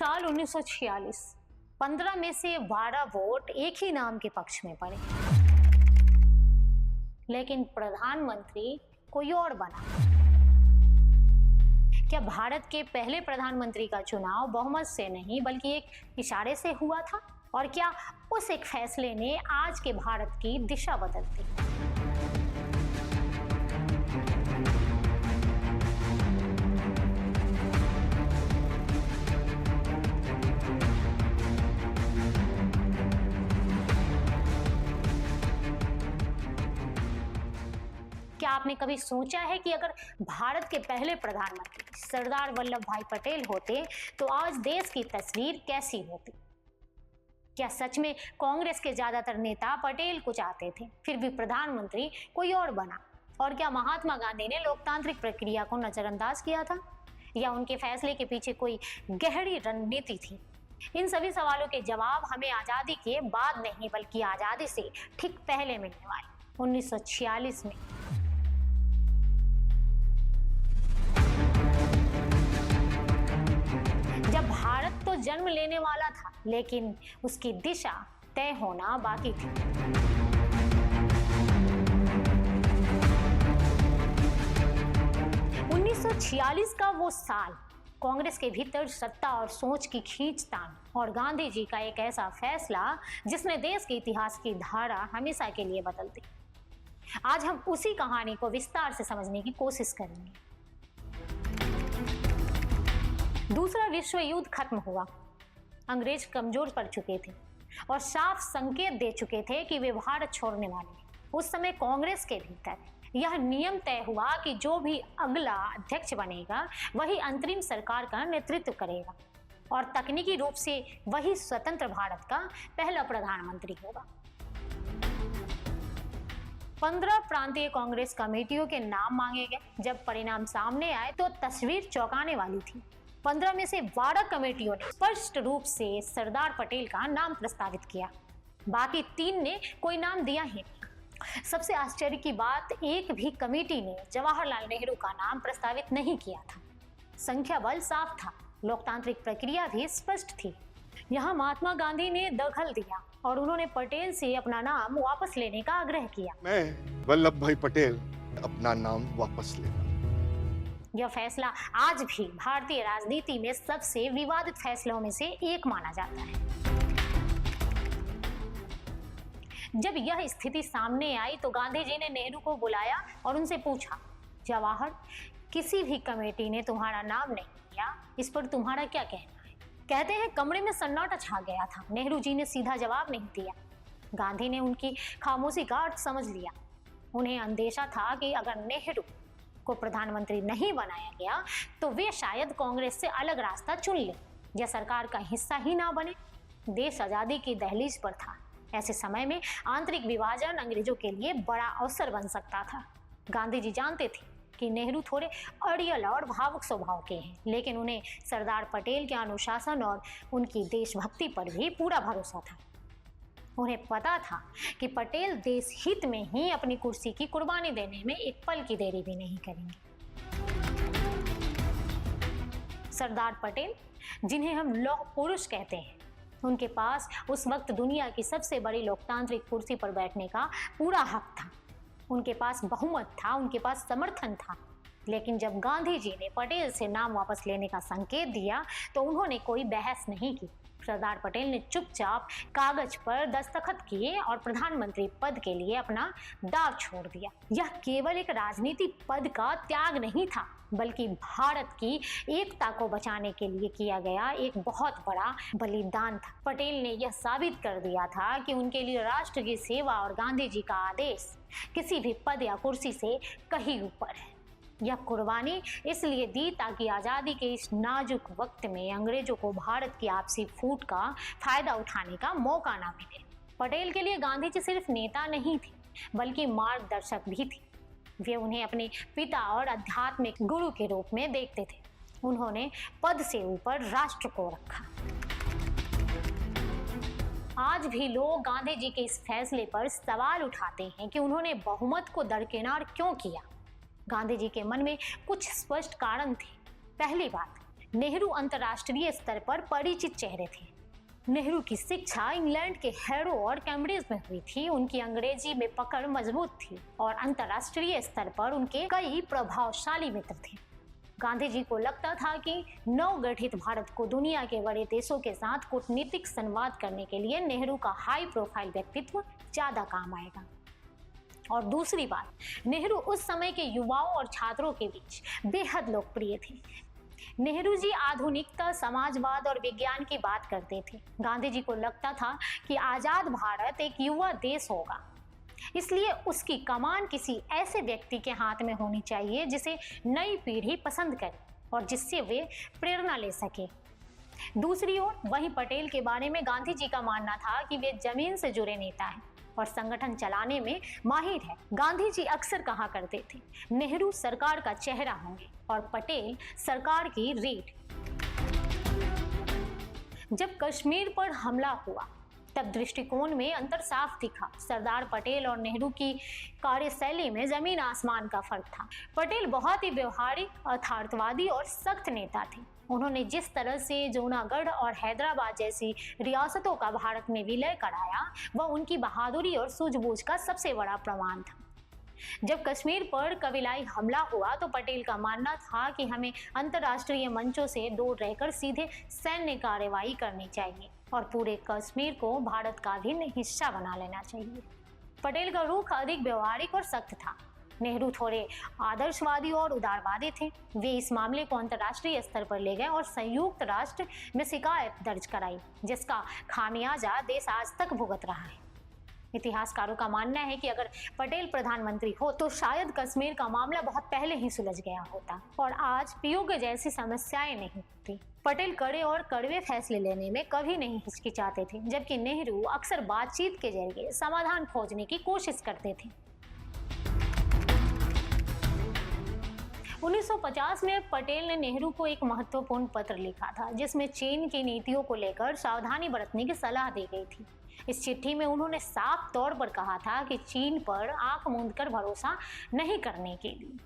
साल 1946, 15 में से 12 वोट एक ही नाम के पक्ष में पड़े, लेकिन प्रधानमंत्री कोई और बना। क्या भारत के पहले प्रधानमंत्री का चुनाव बहुमत से नहीं बल्कि एक इशारे से हुआ था? और क्या उस एक फैसले ने आज के भारत की दिशा बदल दी? क्या आपने कभी सोचा है कि अगर भारत के पहले प्रधानमंत्री सरदार वल्लभ भाई पटेल होते तो आज देश की तस्वीर कैसी होती? क्या सच में कांग्रेस के ज्यादातर नेता पटेल को चाहते थे, फिर भी प्रधानमंत्री कोई और बना? और क्या महात्मा गांधी ने लोकतांत्रिक प्रक्रिया को नजरअंदाज किया था, या उनके फैसले के पीछे कोई गहरी रणनीति थी? इन सभी सवालों के जवाब हमें आजादी के बाद नहीं बल्कि आजादी से ठीक पहले मिलने वाले 1946 में। जब भारत तो जन्म लेने वाला था, लेकिन उसकी दिशा तय होना बाकी थी। उन्नीस सौ 46 का वो साल कांग्रेस के भीतर सत्ता और सोच की खींचतान और गांधी जी का एक ऐसा फैसला जिसने देश के इतिहास की धारा हमेशा के लिए बदल दी। आज हम उसी कहानी को विस्तार से समझने की कोशिश करेंगे। दूसरा विश्व युद्ध खत्म हुआ, अंग्रेज कमजोर पड़ चुके थे और साफ संकेत दे चुके थे कि वे भारत छोड़ने वाले हैं। उस समय कांग्रेस के भीतर यह नियम तय हुआ कि जो भी अगला अध्यक्ष बनेगा वही अंतरिम सरकार का नेतृत्व करेगा और तकनीकी रूप से वही स्वतंत्र भारत का पहला प्रधानमंत्री होगा। 15 प्रांतीय कांग्रेस कमेटियों के नाम मांगे गए। जब परिणाम सामने आए तो तस्वीर चौंकाने वाली थी। 15 में से 12 कमेटियों ने स्पष्ट रूप से सरदार पटेल का नाम प्रस्तावित किया, बाकी 3 ने कोई नाम दिया ही नहीं। सबसे आश्चर्य की बात, एक भी कमेटी ने जवाहरलाल नेहरू का नाम प्रस्तावित नहीं किया था। संख्या बल साफ था, लोकतांत्रिक प्रक्रिया भी स्पष्ट थी। यहाँ महात्मा गांधी ने दखल दिया और उन्होंने पटेल से अपना नाम वापस लेने का आग्रह किया। मैं वल्लभ भाई पटेल अपना नाम वापस लेता। यह फैसला आज भी भारतीय राजनीति में सबसे विवादित फैसलों में से एक माना जाता है। जब यह स्थिति सामने आई तो गांधी जी ने नेहरू को बुलाया और उनसे पूछा, जवाहर, किसी भी कमेटी ने तुम्हारा नाम नहीं लिया, इस पर तुम्हारा क्या कहना है? कहते हैं कमरे में सन्नाटा छा गया था। नेहरू जी ने सीधा जवाब नहीं दिया। गांधी ने उनकी खामोशी का अर्थ समझ लिया। उन्हें अंदेशा था कि अगर नेहरू को प्रधानमंत्री नहीं बनाया गया तो वे शायद कांग्रेस से अलग रास्ता चुन ले या सरकार का हिस्सा ही ना बने। देश आजादी की दहलीज पर था। ऐसे समय में आंतरिक विभाजन अंग्रेजों के लिए बड़ा अवसर बन सकता था। गांधी जी जानते थे कि नेहरू थोड़े अड़ियल और भावुक स्वभाव के हैं, लेकिन उन्हें सरदार पटेल के अनुशासन और उनकी देशभक्ति पर भी पूरा भरोसा था। उन्हें पता था कि पटेल देश हित में ही अपनी कुर्सी की कुर्बानी देने में एक पल की देरी भी नहीं करेंगे। सरदार पटेल, जिन्हें हम लौह पुरुष कहते हैं, उनके पास उस वक्त दुनिया की सबसे बड़ी लोकतांत्रिक कुर्सी पर बैठने का पूरा हक था। उनके पास बहुमत था, उनके पास समर्थन था। लेकिन जब गांधी जी ने पटेल से नाम वापस लेने का संकेत दिया तो उन्होंने कोई बहस नहीं की। सरदार पटेल ने चुपचाप कागज पर दस्तखत किए और प्रधानमंत्री पद के लिए अपना दाव छोड़ दिया। यह केवल एक राजनीतिक पद का त्याग नहीं था, बल्कि भारत की एकता को बचाने के लिए किया गया एक बहुत बड़ा बलिदान था। पटेल ने यह साबित कर दिया था कि उनके लिए राष्ट्र की सेवा और गांधी जी का आदेश किसी भी पद या कुर्सी से कहीं ऊपर है। यह कुर्बानी इसलिए दी ताकि आज़ादी के इस नाजुक वक्त में अंग्रेजों को भारत की आपसी फूट का फायदा उठाने का मौका ना मिले। पटेल के लिए गांधी जी सिर्फ नेता नहीं थे, बल्कि मार्गदर्शक भी थे। वे उन्हें अपने पिता और आध्यात्मिक गुरु के रूप में देखते थे। उन्होंने पद से ऊपर राष्ट्र को रखा। आज भी लोग गांधी जी के इस फैसले पर सवाल उठाते हैं कि उन्होंने बहुमत को दरकिनार क्यों किया। गांधी जी के मन में कुछ स्पष्ट कारण थे। पहली बात, नेहरू अंतर्राष्ट्रीय स्तर पर परिचित चेहरे थे। नेहरू की शिक्षा इंग्लैंड के हैरो और कैम्ब्रिज में हुई थी। उनकी अंग्रेजी में पकड़ मजबूत थी और अंतर्राष्ट्रीय स्तर पर उनके कई प्रभावशाली मित्र थे। गांधी जी को लगता था कि नवगठित भारत को दुनिया के बड़े देशों के साथ कूटनीतिक संवाद करने के लिए नेहरू का हाई प्रोफाइल व्यक्तित्व ज्यादा काम आएगा। और दूसरी बात, नेहरू उस समय के युवाओं और छात्रों के बीच बेहद लोकप्रिय थे। नेहरू जी आधुनिकता, समाजवाद और विज्ञान की बात करते थे। गांधी जी को लगता था कि आजाद भारत एक युवा देश होगा, इसलिए उसकी कमान किसी ऐसे व्यक्ति के हाथ में होनी चाहिए जिसे नई पीढ़ी पसंद करे और जिससे वे प्रेरणा ले सके। दूसरी ओर वहीं पटेल के बारे में गांधी जी का मानना था कि वे जमीन से जुड़े नेता हैं और संगठन चलाने में माहिर है। गांधी जी अक्सर कहा करते थे, नेहरू सरकार का चेहरा होंगे और पटेल सरकार की रीढ़। जब कश्मीर पर हमला हुआ तब दृष्टिकोण में अंतर साफ दिखा। सरदार पटेल और नेहरू की कार्यशैली में जमीन आसमान का फर्क था। पटेल बहुत ही व्यवहारिक, यथार्थवादी और सख्त नेता थे। उन्होंने जिस तरह से जूनागढ़ और हैदराबाद जैसी रियासतों का भारत में विलय कराया, वह उनकी बहादुरी और सूझबूझ का सबसे बड़ा प्रमाण था। जब कश्मीर पर कबीलाई हमला हुआ तो पटेल का मानना था कि हमें अंतर्राष्ट्रीय मंचों से दूर रहकर सीधे सैन्य कार्रवाई करनी चाहिए और पूरे कश्मीर को भारत का भी हिस्सा बना लेना चाहिए। पटेल का रुख अधिक व्यवहारिक और सख्त था। नेहरू थोड़े आदर्शवादी और उदारवादी थे। वे इस मामले को अंतर्राष्ट्रीय स्तर पर ले गए और संयुक्त राष्ट्र में शिकायत दर्ज कराई, जिसका खामियाजा देश आज तक भुगत रहा है। इतिहासकारों का मानना है कि अगर पटेल प्रधानमंत्री हो तो शायद कश्मीर का मामला बहुत पहले ही सुलझ गया होता और आज पीओके जैसी समस्याएं नहीं होती। पटेल कड़े और कड़वे फैसले लेने में कभी नहीं हिचकिचाते थे, जबकि नेहरू अक्सर बातचीत के जरिए समाधान खोजने की कोशिश करते थे। 1950 में पटेल ने नेहरू को एक महत्वपूर्ण पत्र लिखा था, जिसमें चीन की नीतियों को लेकर सावधानी बरतने की सलाह दी गई थी। इस चिट्ठी में उन्होंने साफ तौर पर कहा था कि चीन पर आंख मूंदकर भरोसा नहीं करने के लिए।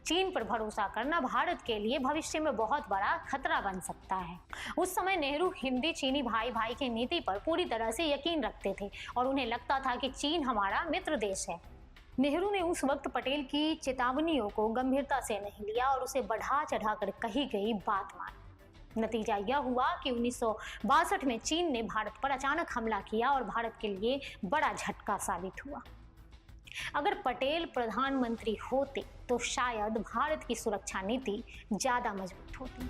चीन पर भरोसा करना भारत के लिए भविष्य में बहुत बड़ा खतरा बन सकता है। उस समय नेहरू हिंदी चीनी भाई भाई की नीति पर पूरी तरह से यकीन रखते थे और उन्हें लगता था कि चीन हमारा मित्र देश है। नेहरू ने उस वक्त पटेल की चेतावनियों को गंभीरता से नहीं लिया और उसे बढ़ा चढ़ाकर कही गई बात मानी। नतीजा यह हुआ कि 1962 में चीन ने भारत पर अचानक हमला किया और भारत के लिए बड़ा झटका साबित हुआ। अगर पटेल प्रधानमंत्री होते तो शायद भारत की सुरक्षा नीति ज्यादा मजबूत होती।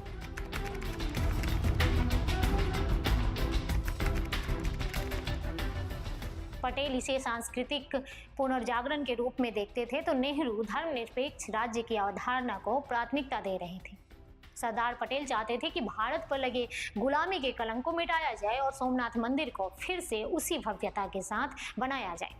पटेल इसे सांस्कृतिक पुनर्जागरण के रूप में देखते थे तो नेहरू धर्मनिरपेक्ष राज्य की अवधारणा को प्राथमिकता दे रहे थे। सरदार पटेल चाहते थे कि भारत पर लगे गुलामी के कलंक को मिटाया जाए और सोमनाथ मंदिर को फिर से उसी भव्यता के साथ बनाया जाए।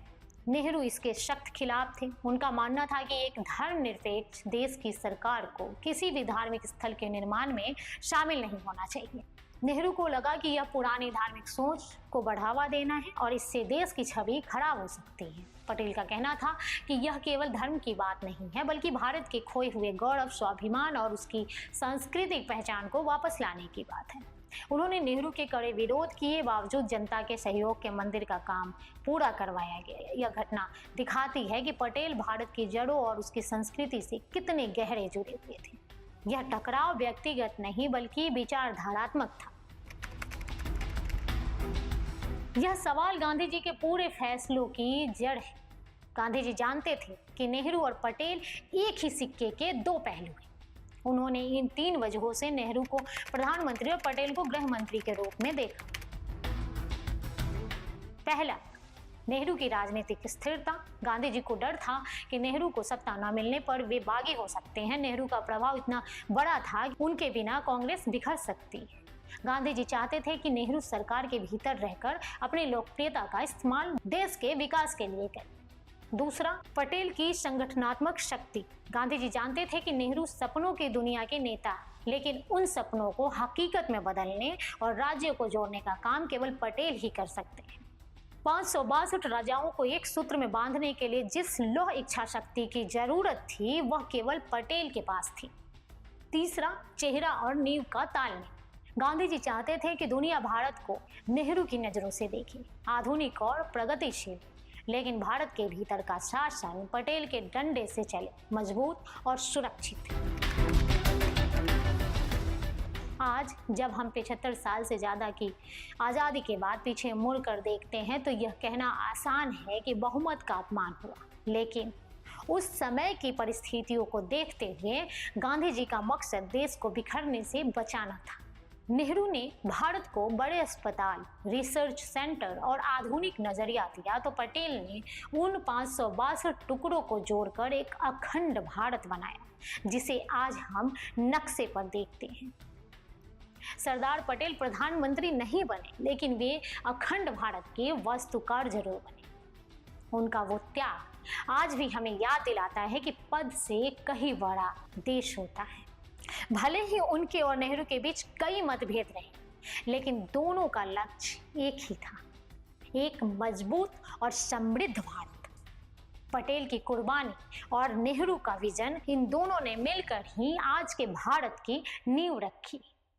नेहरू इसके सख्त खिलाफ थे। उनका मानना था कि एक धर्मनिरपेक्ष देश की सरकार को किसी भी धार्मिक स्थल के निर्माण में शामिल नहीं होना चाहिए। नेहरू को लगा कि यह पुरानी धार्मिक सोच को बढ़ावा देना है और इससे देश की छवि खराब हो सकती है। पटेल का कहना था कि यह केवल धर्म की बात नहीं है, बल्कि भारत के खोए हुए गौरव, स्वाभिमान और उसकी सांस्कृतिक पहचान को वापस लाने की बात है। उन्होंने नेहरू के कड़े विरोध किए बावजूद जनता के सहयोग के मंदिर का काम पूरा करवाया गया। यह घटना दिखाती है कि पटेल भारत की जड़ों और उसकी संस्कृति से कितने गहरे जुड़े हुए थे। यह टकराव व्यक्तिगत नहीं बल्कि विचारधारात्मक था। यह सवाल गांधी जी के पूरे फैसलों की जड़ है। गांधी जी जानते थे कि नेहरू और पटेल एक ही सिक्के के दो पहलू हैं। उन्होंने इन 3 वजहों से नेहरू को प्रधानमंत्री और पटेल को गृह मंत्री के रूप में देखा। पहला, नेहरू की राजनीतिक स्थिरता। गांधी जी को डर था कि नेहरू को सत्ता न मिलने पर वे बागी हो सकते हैं। नेहरू का प्रभाव इतना बड़ा था कि उनके बिना कांग्रेस बिखर सकती है। गांधी जी चाहते थे कि नेहरू सरकार के भीतर रहकर अपनी लोकप्रियता का इस्तेमाल देश के विकास के लिए करें। दूसरा, पटेल की संगठनात्मक शक्ति। गांधी जी जानते थे कि नेहरू सपनों की दुनिया के नेता, लेकिन उन सपनों को हकीकत में बदलने और राज्य को जोड़ने का काम केवल पटेल ही कर सकते हैं। 562 राजाओं को एक सूत्र में बांधने के लिए जिस लौह इच्छा शक्ति की जरूरत थी, वह केवल पटेल के पास थी। तीसरा, चेहरा और नींव का तालमेल। गांधी जी चाहते थे कि दुनिया भारत को नेहरू की नजरों से देखे, आधुनिक और प्रगतिशील, लेकिन भारत के भीतर का शासन पटेल के डंडे से चले, मजबूत और सुरक्षित। आज जब हम 75 साल से ज़्यादा की आज़ादी के बाद पीछे मुड़ कर देखते हैं तो यह कहना आसान है कि बहुमत का अपमान हुआ, लेकिन उस समय की परिस्थितियों को देखते हुए गांधी जी का मकसद देश को बिखरने से बचाना था। नेहरू ने भारत को बड़े अस्पताल, रिसर्च सेंटर और आधुनिक नजरिया दिया, तो पटेल ने उन 562 टुकड़ों को जोड़कर एक अखंड भारत बनाया, जिसे आज हम नक्शे पर देखते हैं। सरदार पटेल प्रधानमंत्री नहीं बने, लेकिन वे अखंड भारत के वास्तुकार जरूर बने। उनका वो त्याग आज भी हमें याद दिलाता है कि पद से कहीं बड़ा देश होता है। भले ही उनके और नेहरू के बीच कई मतभेद रहे, लेकिन दोनों का लक्ष्य एक ही था, एक मजबूत और समृद्ध भारत। पटेल की कुर्बानी और नेहरू का विजन, इन दोनों ने मिलकर ही आज के भारत की नींव रखी।